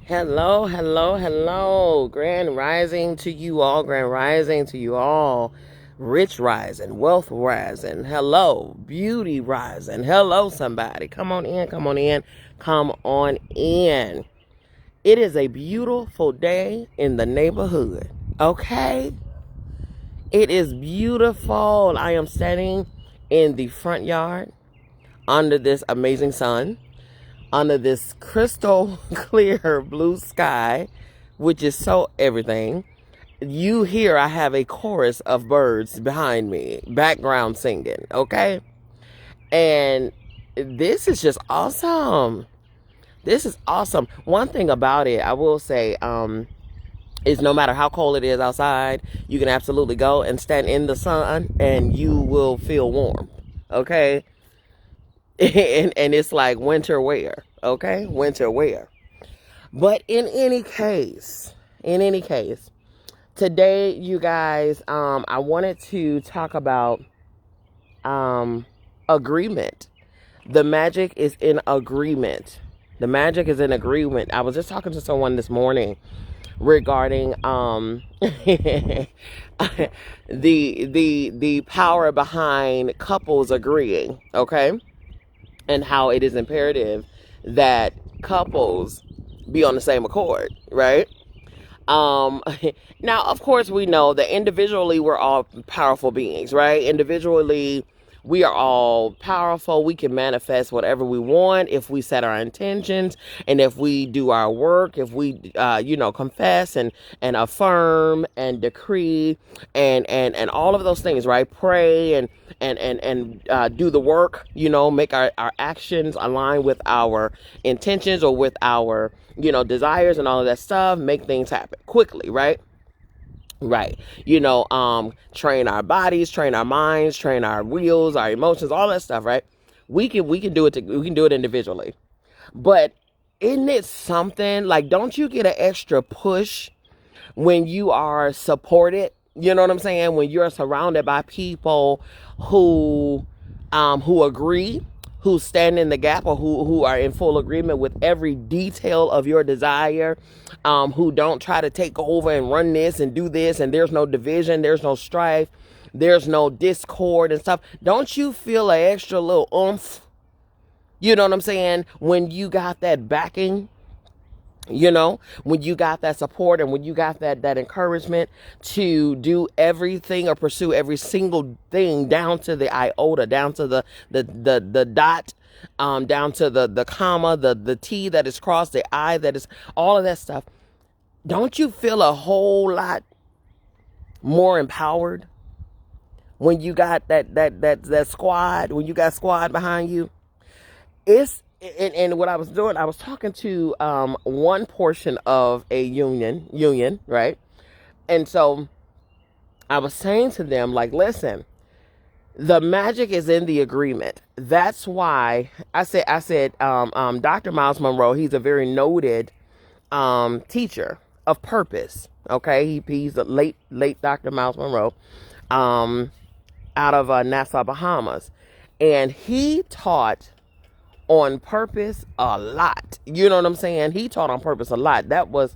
Hello, hello, hello. Grand rising to you all. Grand rising to you all. Rich rising, wealth rising. Hello, beauty rising. Hello, somebody. Come on in, come on in, come on in. It is a beautiful day in the neighborhood. Okay? It is beautiful. I am standing in the front yard under this amazing sun, under this crystal clear blue sky, which is so everything. You hear I have a chorus of birds behind me, background singing, okay? And this is just awesome. This is awesome. One thing about it, I will say, is no matter how cold it is outside, you can absolutely go and stand in the sun and you will feel warm, okay? And it's like winter wear, okay? Winter wear. But in any case, today, you guys, I wanted to talk about agreement. The magic is in agreement. The magic is in agreement. I was just talking to someone this morning regarding the power behind couples agreeing, okay? And how it is imperative that couples be on the same accord, right? Um, Now, of course, we know that individually we're all powerful beings, right? Individually, we are all powerful. We can manifest whatever we want if we set our intentions and if we do our work, if we, confess and affirm and decree and all of those things, right? Pray and do the work, make our actions align with our intentions or with our, desires and all of that stuff, make things happen quickly, right? Right. Train our bodies, train our minds, train our wheels, our emotions, all that stuff, right? We can do it we can do it individually. But isn't it something like, don't you get an extra push when you are supported? You know what I'm saying? When you're surrounded by people who who agree, who stand in the gap, or who are in full agreement with every detail of your desire, who don't try to take over and run this and do this, and there's no division, there's no strife, there's no discord and stuff. Don't you feel an extra little oomph? You know what I'm saying? When you got that backing, when you got that support and when you got that encouragement to do everything or pursue every single thing down to the iota, down to the dot, down to the comma, the T that is crossed, the I that is, all of that stuff. Don't you feel a whole lot more empowered when you got that squad, when you got squad behind you? And what I was doing, I was talking to one portion of a union, right? And so I was saying to them, like, listen, the magic is in the agreement. That's why I said, Dr. Miles Monroe, he's a very noted teacher of purpose. Okay, he's a late Dr. Miles Monroe, out of Nassau, Bahamas, and he taught on purpose a lot. You know what I'm saying? He taught on purpose a lot. That was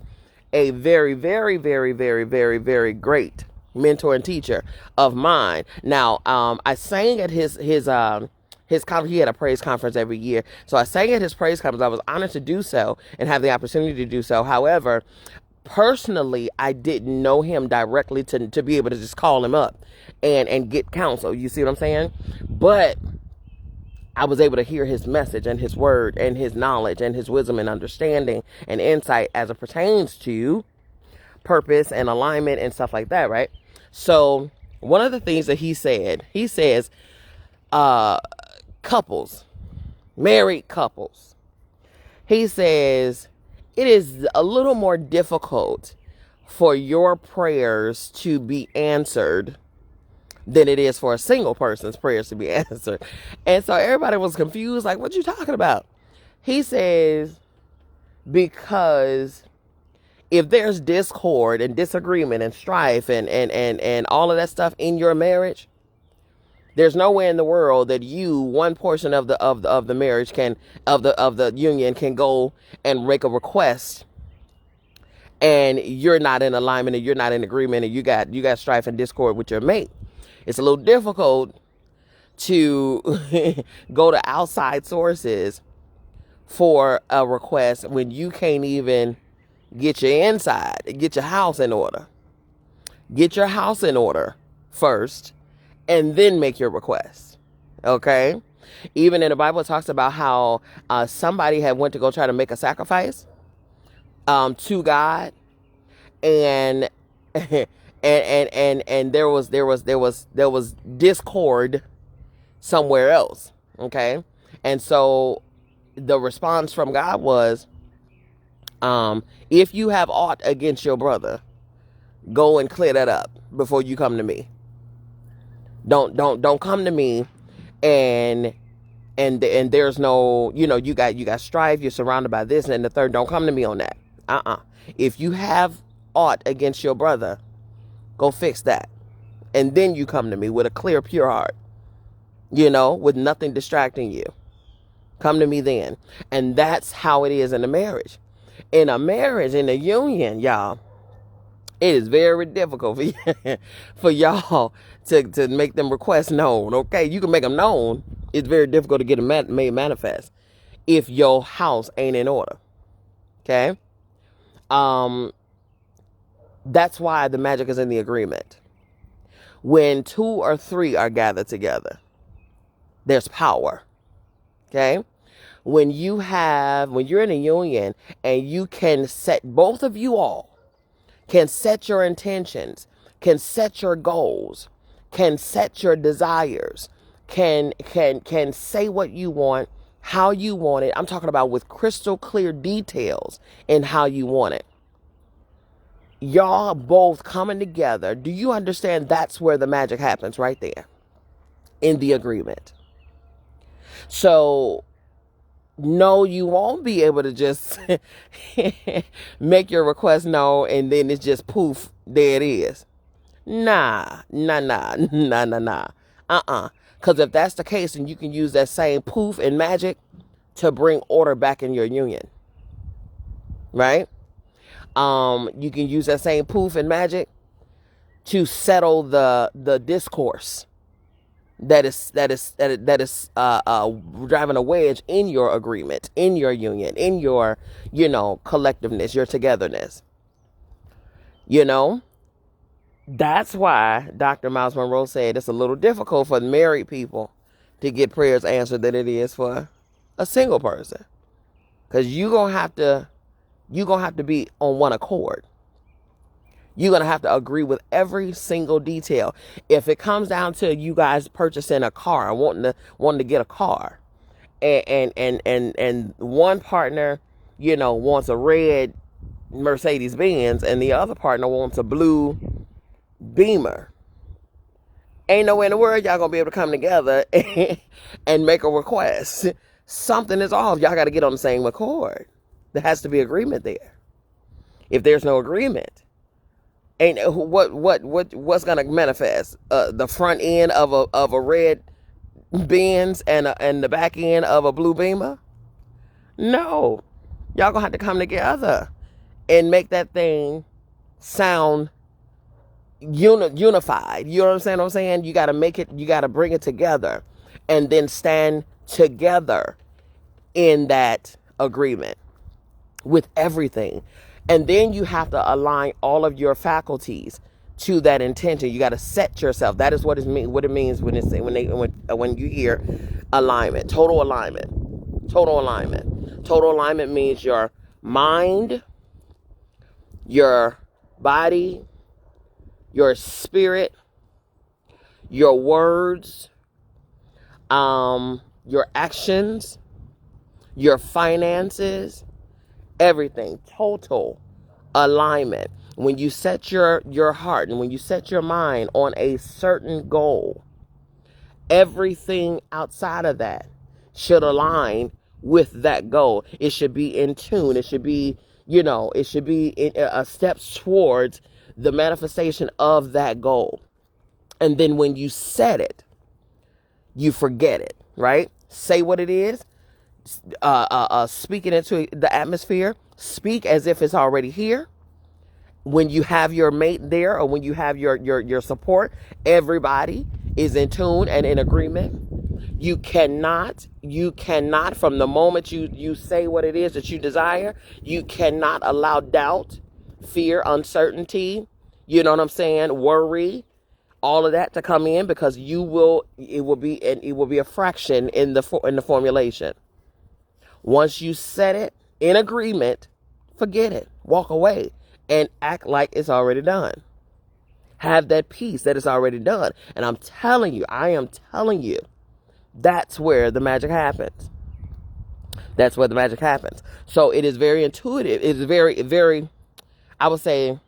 a very, very, very, very, very, very great mentor and teacher of mine. Now, I sang at his conference. He had a praise conference every year. So I sang at his praise conference. I was honored to do so and have the opportunity to do so. However, personally, I didn't know him directly to be able to just call him up and get counsel. You see what I'm saying? But I was able to hear his message and his word and his knowledge and his wisdom and understanding and insight as it pertains to purpose and alignment and stuff like that, right? So one of the things that he says, couples, married couples, he says, it is a little more difficult for your prayers to be answered than it is for a single person's prayers to be answered. And so everybody was confused, like, what you talking about? He says, because if there's discord and disagreement and strife and all of that stuff in your marriage, There's no way in the world that one portion of the marriage of the union can go and make a request, and you're not in alignment, and you're not in agreement, and you got strife and discord with your mate. It's a little difficult to go to outside sources for a request when you can't even get get your house in order. Get your house in order first, and then make your request. Okay? Even in the Bible, it talks about how somebody had went to go try to make a sacrifice to God, and and there was discord somewhere else. Okay? And so the response from God was, if you have aught against your brother, go and clear that up before you come to me. Don't come to me and there's no, you got strife, you're surrounded by this and the third. Don't come to me on that. If you have aught against your brother, go fix that. And then you come to me with a clear, pure heart, with nothing distracting you. Come to me then. And that's how it is in a marriage. In a marriage, in a union, y'all, it is very difficult for y'all to make them requests known. Okay, you can make them known. It's very difficult to get them made manifest if your house ain't in order. Okay, that's why the magic is in the agreement. When 2 or 3 are gathered together, there's power. Okay, when you're in a union and you can set, both of you all can set your intentions, can set your goals, can set your desires, can say what you want, how you want it. I'm talking about with crystal clear details in how you want it. Y'all both coming together. Do you understand? That's where the magic happens, right there in the agreement. So no, you won't be able to just make your request known and then it's just poof, there it is. Nah. Because if that's the case, then you can use that same poof and magic to bring order back in your union. Right? You can use that same poof and magic to settle the discourse that is driving a wedge in your agreement, in your union, in your, collectiveness, your togetherness. That's why Dr. Miles Monroe said it's a little difficult for married people to get prayers answered than it is for a single person. Because you're gonna have to be on one accord. You're going to have to agree with every single detail. If it comes down to you guys purchasing a car, wanting to get a car, and one partner, wants a red Mercedes Benz and the other partner wants a blue Beamer, ain't no way in the world y'all going to be able to come together and make a request. Something is off. Y'all got to get on the same accord. There has to be agreement there. If there's no agreement, ain't what's gonna manifest? The front end of a red Benz and the back end of a blue Beamer? No, y'all gonna have to come together and make that thing sound unified. You know what I'm saying? You gotta make it. You gotta bring it together, and then stand together in that agreement with everything. And then you have to align all of your faculties to that intention. You got to set yourself. That is what it means when you hear alignment. Total alignment. Total alignment. Total alignment means your mind, your body, your spirit, your words, your actions, your finances, everything. Total alignment. When you set your heart and when you set your mind on a certain goal, everything outside of that should align with that goal. It should be in tune. It should be, it should be a step towards the manifestation of that goal. And then when you set it, you forget it, right? Say what it is, speak it into the atmosphere, speak as if it's already here. When you have your mate there, or when you have your support, everybody is in tune and in agreement. You cannot, from the moment you say what it is that you desire, you cannot allow doubt, fear, uncertainty, you know what I'm saying, worry, all of that to come in, because it will be a fraction in the formulation. Once you set it in agreement, forget it, walk away, and act like it's already done. Have that peace that it's already done. And I'm telling you, I am telling you, that's where the magic happens. That's where the magic happens. So it is very intuitive. It is very, very, I would say,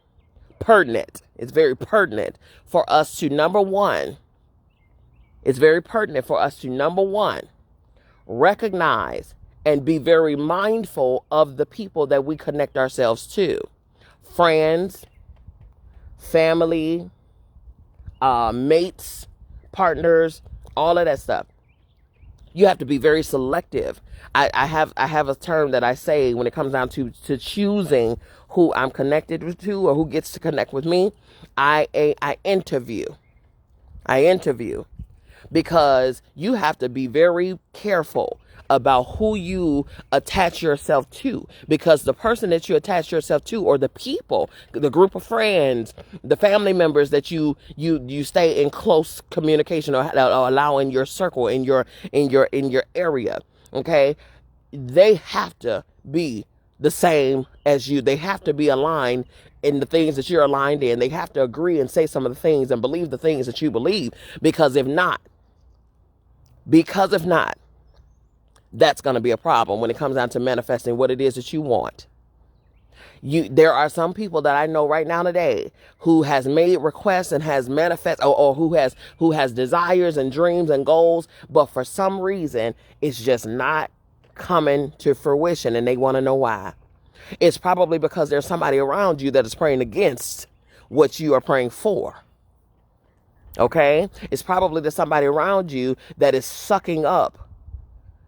pertinent. It's very pertinent for us to, number one, recognize and be very mindful of the people that we connect ourselves to. Friends, family, mates, partners, all of that stuff. You have to be very selective. I have a term that I say when it comes down to choosing who I'm connected to or who gets to connect with me. I interview. Because you have to be very careful about who you attach yourself to, because the person that you attach yourself to, or the people, the group of friends, the family members that you stay in close communication or allow in your circle, in your area, okay, they have to be the same as you. They have to be aligned in the things that you're aligned in. They have to agree and say some of the things and believe the things that you believe, because if not, that's going to be a problem when it comes down to manifesting what it is that you want. There are some people that I know right now today who has made requests and has manifest, or who has desires and dreams and goals, but for some reason it's just not coming to fruition, and they want to know why. It's probably because there's somebody around you that is praying against what you are praying for. Okay? It's probably there's somebody around you that is sucking up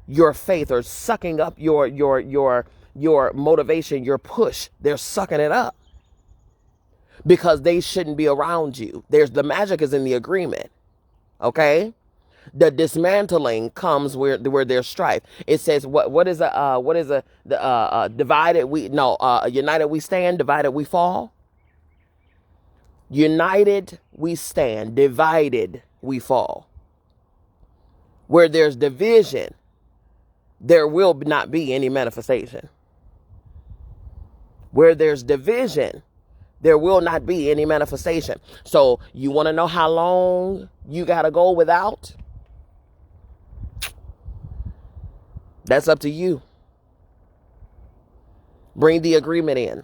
your faith, or sucking up your motivation, your push. They're sucking it up because they shouldn't be around you. The magic is in the agreement. Okay? The dismantling comes where there's strife. It says united we stand, divided we fall. United we stand, divided we fall. Where there's division, there will not be any manifestation. Where there's division, there will not be any manifestation. So you want to know how long you got to go without? That's up to you. Bring the agreement in.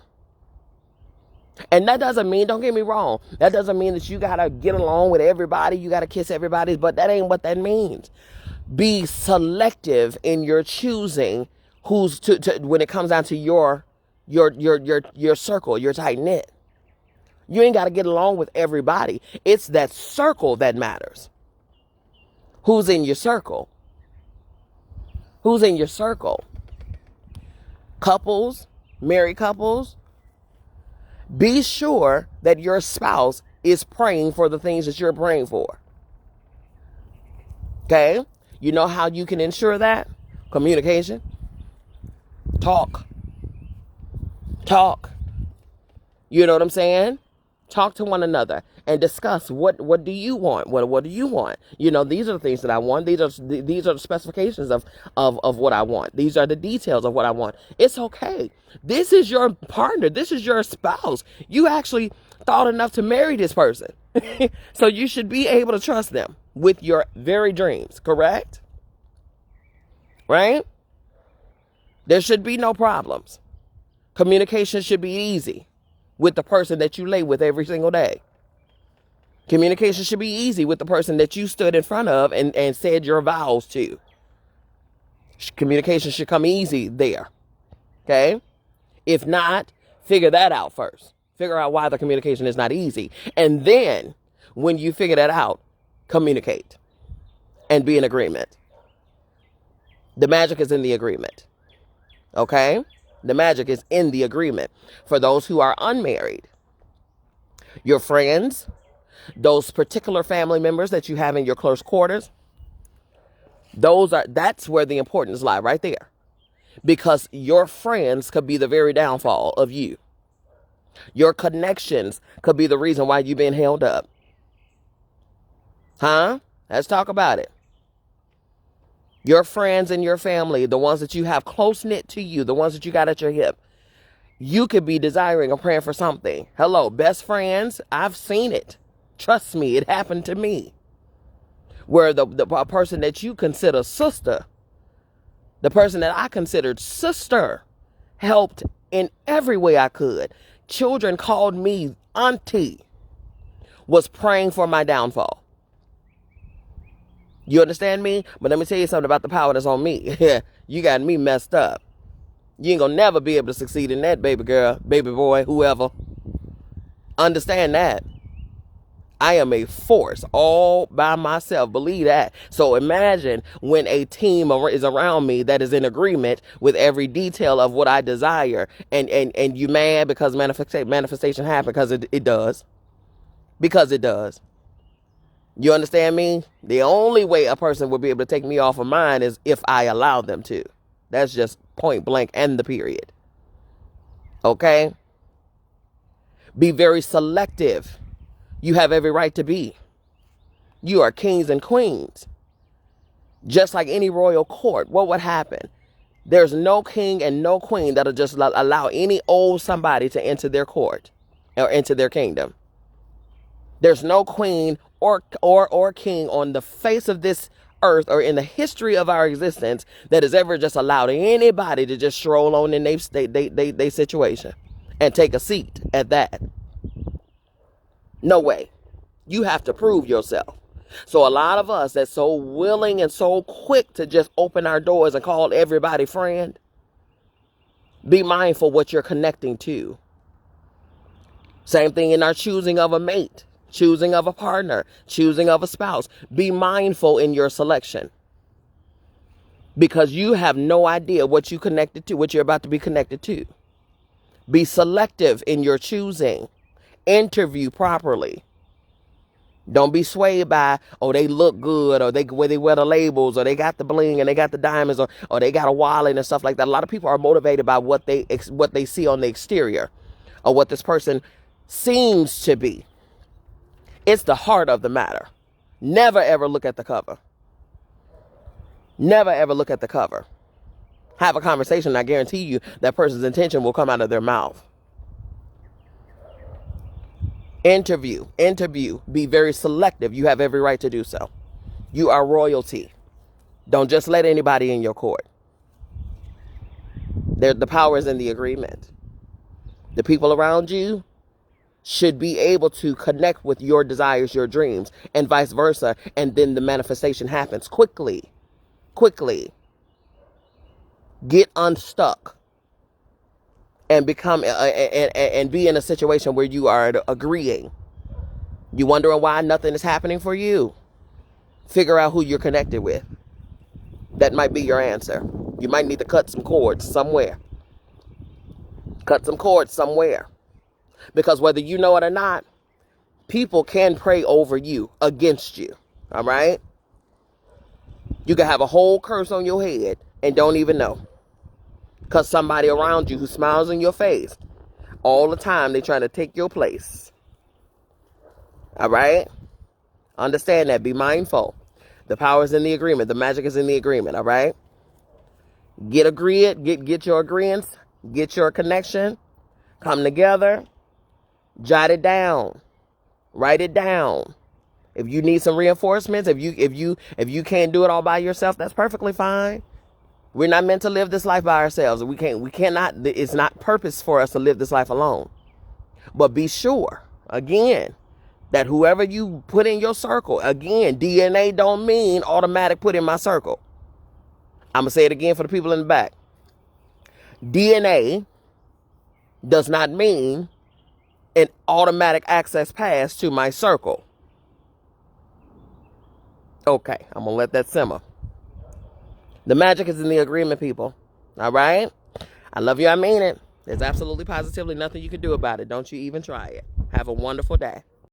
And that doesn't mean, don't get me wrong, that doesn't mean that you got to get along with everybody, you got to kiss everybody, but that ain't what that means. Be selective in your choosing who's to when it comes down to your circle, your tight knit. You ain't got to get along with everybody. It's that circle that matters. Who's in your circle? Who's in your circle? Couples, married couples, be sure that your spouse is praying for the things that you're praying for. Okay? You know how you can ensure that? Communication. Talk. You know what I'm saying? Talk to one another and discuss what do you want? What do you want? You know, these are the things that I want. These are the specifications of what I want. These are the details of what I want. It's okay. This is your partner. This is your spouse. You actually thought enough to marry this person. So you should be able to trust them with your very dreams, correct? Right? There should be no problems. Communication should be easy with the person that you lay with every single day. Communication should be easy with the person that you stood in front of and said your vows to. Communication should come easy there. Okay? If not, figure that out first. Figure out why the communication is not easy. And then, when you figure that out, communicate. and be in agreement. The magic is in the agreement. Okay? The magic is in the agreement. For those who are unmarried, your friends, those particular family members that you have in your close quarters, that's where the importance lie, right there. Because your friends could be the very downfall of you. Your connections could be the reason why you've been held up. Huh? Let's talk about it. Your friends and your family, the ones that you have close knit to you, the ones that you got at your hip, you could be desiring or praying for something. Hello, best friends. I've seen it. Trust me, it happened to me. Where the person that you consider sister, the person that I considered sister, helped in every way I could. Children called me auntie, was praying for my downfall. You understand me? But let me tell you something about the power that's on me. You got me messed up. You ain't gonna never be able to succeed in that, baby girl, baby boy, whoever. Understand that. I am a force all by myself. Believe that. So imagine when a team is around me that is in agreement with every detail of what I desire, and you mad because manifestation happened, because it does. Because it does. You understand me? The only way a person would be able to take me off of mine is if I allow them to. That's just point blank and the period. Okay? Be very selective. You have every right to be. You are kings and queens. Just like any royal court, what would happen? There's no king and no queen that'll just allow any old somebody to enter their court or into their kingdom. There's no queen or king on the face of this earth or in the history of our existence that has ever just allowed anybody to just stroll on in their situation and take a seat at that. No way. You have to prove yourself. So a lot of us that's so willing and so quick to just open our doors and call everybody friend, be mindful what you're connecting to. Same thing in our choosing of a mate, choosing of a partner, choosing of a spouse. Be mindful in your selection, because you have no idea what you connected to, what you're about to be connected to. Be selective in your choosing. Interview properly. Don't be swayed by, oh, they look good, or they wear the labels, or they got the bling and they got the diamonds, or they got a wallet and stuff like that. A lot of people are motivated by what they see on the exterior, or what this person seems to be. It's the heart of the matter. Never ever look at the cover. Never ever look at the cover. Have a conversation, and I guarantee you that person's intention will come out of their mouth. Interview. Be very selective. You have every right to do so. You are royalty. Don't just let anybody in your court. The power is in the agreement. The people around you should be able to connect with your desires, your dreams, and vice versa. And then the manifestation happens quickly. Get unstuck and become and be in a situation where you are agreeing. You wondering why nothing is happening for you? Figure out who you're connected with. That might be your answer. You might need to cut some cords somewhere. Because whether you know it or not, people can pray over you, against you. All right? You can have a whole curse on your head and don't even know. Because somebody around you who smiles in your face all the time, they're trying to take your place. All right? Understand that. Be mindful. The power is in the agreement. The magic is in the agreement. All right? Get agreed. Get your agreements. Get your connection. Come together. Jot it down. Write it down. If you need some reinforcements, if you can't do it all by yourself, that's perfectly fine. We're not meant to live this life by ourselves. We cannot, it's not purpose for us to live this life alone. But be sure, again, that whoever you put in your circle, again, DNA don't mean automatic put in my circle. I'm going to say it again for the people in the back. DNA does not mean an automatic access pass to my circle. Okay, I'm going to let that simmer. The magic is in the agreement, people. All right? I love you. I mean it. There's absolutely positively nothing you can do about it. Don't you even try it. Have a wonderful day.